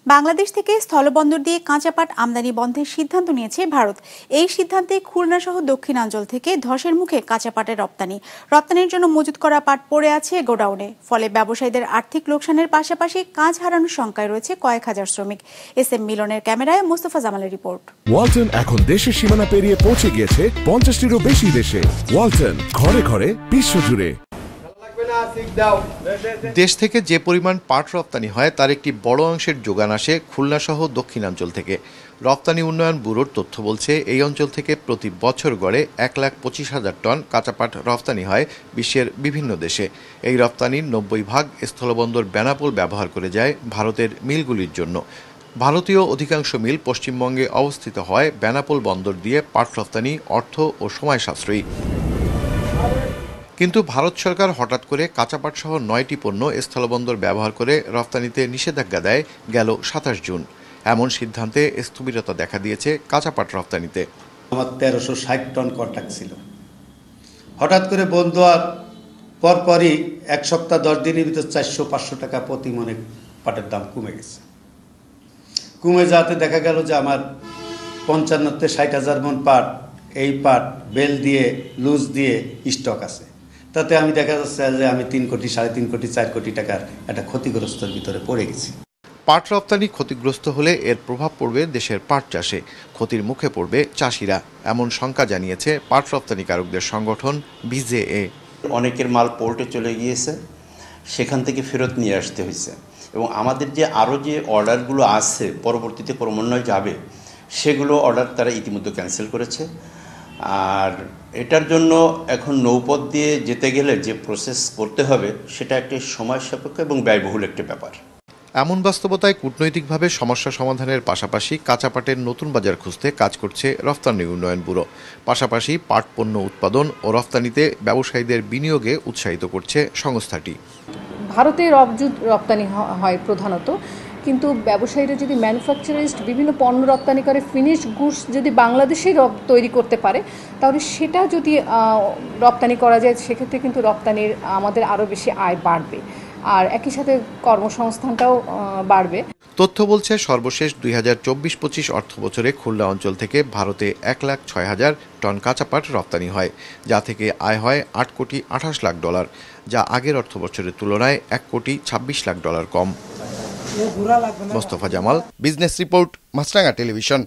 বাংলাদেশ থেকে স্থলবন্দর দিয়ে কাঁচা পাট আমদানি বন্ধের সিদ্ধান্ত নিয়েছে ভারত। এই সিদ্ধান্তে খুলনা সহ দক্ষিণাঞ্চল থেকে ধসের মুখে কাঁচা পাটের রপ্তানির জন্য মজুত করা পাট পড়ে আছে গোডাউনে। ফলে ব্যবসায়ীদের আর্থিক লোকসানের পাশাপাশি কাজ হারানোর শঙ্কায় রয়েছে কয়েক হাজার শ্রমিক। SM মিলনের ক্যামেরায় মোস্তফা জামালের রিপোর্ট। ওয়ালটন এখন দেশের সীমানা পেরিয়ে পৌঁছে গিয়েছে 50টিরও বেশি দেশে। ওয়ালটন, ঘরে ঘরে বিশ্বজুড়ে। দেশ থেকে যে পরিমাণ পাট রপ্তানি হয় তার একটি বড় অংশের যোগান আসে খুলনা সহ দক্ষিণাঞ্চল থেকে। রপ্তানি উন্নয়ন ব্যুরোর তথ্য বলছে, এই অঞ্চল থেকে প্রতি বছর গড়ে 1,25,000 টন কাঁচা পাট রপ্তানি হয় বিশ্বের বিভিন্ন দেশে। এই রপ্তানির 90% স্থলবন্দর বেনাপোল ব্যবহার করে যায় ভারতের মিলগুলির জন্য। ভারতীয় অধিকাংশ মিল পশ্চিমবঙ্গে অবস্থিত হয় বেনাপোল বন্দর দিয়ে পাট রপ্তানি অর্থ ও সময় সাশ্রয়ী। কিন্তু ভারত সরকার হঠাৎ করে কাঁচা পাট সহ 9টি পণ্য স্থলবন্দর ব্যবহার করে রপ্তানিতে নিষেধাজ্ঞা দেয় গেল 27 জুন। এমন সিদ্ধান্তে স্থবিরতা দেখা দিয়েছে কাঁচা পাট রপ্তানিতে। আমার 1360 টন কন্ট্রাক্ট ছিল, হঠাৎ করে বন্ধ হওয়ার পরপরই 1 সপ্তাহ 10 দিনের ভিতর 400-500 টাকা প্রতি মনে পাটের দাম কমে গেছে। কমে যাতে দেখা গেল যে আমার 55-60 মন পাট, এই পাট বেল দিয়ে লুজ দিয়ে স্টক আছে। তাতে আমি দেখা যাচ্ছে যে আমি 3 কোটি, 3.5 কোটি, 4 কোটি টাকার একটা ক্ষতিগ্রস্তের ভিতরে পড়ে গেছি। পাট রপ্তানি ক্ষতিগ্রস্ত হলে এর প্রভাব পড়বে দেশের পাট চাষে, ক্ষতির মুখে পড়বে চাষিরা, এমন শঙ্কা জানিয়েছে পাট রপ্তানিকারকদের সংগঠন BJA। অনেকের মাল পোর্টে চলে গিয়েছে, সেখান থেকে ফেরত নিয়ে আসতে হয়েছে, এবং আমাদের যে আরও যে অর্ডারগুলো আছে পরবর্তীতে ক্রমান্বয়ে যাবে, সেগুলো অর্ডার তারা ইতিমধ্যে ক্যান্সেল করেছে। আর এটার জন্য এখন নৌপথ দিয়ে যেতে গেলে যে প্রসেস করতে হবে সেটা একটি সময় সাপেক্ষ এবং ব্যয়বহুল একটা ব্যাপার। এমন বাস্তবতায় কূটনৈতিকভাবে সমস্যা সমাধানের পাশাপাশি কাঁচা পাটের নতুন বাজার খুঁজতে কাজ করছে রফতানি উন্নয়ন ব্যুরো। পাশাপাশি পাট পণ্য উৎপাদন ও রফতানিতে ব্যবসায়ীদের বিনিয়োগে উৎসাহিত করছে সংস্থাটি। ভারতে রপ্তানি হয় প্রধানত, কিন্তু ব্যবসায়ীরা যদি ম্যানুফ্যাকচারিস্ট বিভিন্ন পণ্য রপ্তানি করে, ফিনিশ গুডস যদি বাংলাদেশেই তৈরি করতে পারে, তাহলে সেটা যদি রপ্তানি করা যায়, সেক্ষেত্রে কিন্তু রপ্তানির আমাদের আরও বেশি আয় বাড়বে, আর একই সাথে কর্মসংস্থানটাও বাড়বে। তথ্য বলছে, সর্বশেষ 2024-25 অর্থ বছরে খুলনা অঞ্চল থেকে ভারতে 1,06,000 টন কাঁচা পাট রপ্তানি হয়, যা থেকে আয় হয় $8,28 লাখ, যা আগের অর্থ বছরের তুলনায় $1,26 লাখ কম। মোস্তফা জামাল, বিজনেস রিপোর্ট, মাছরাঙা টেলিভিশন।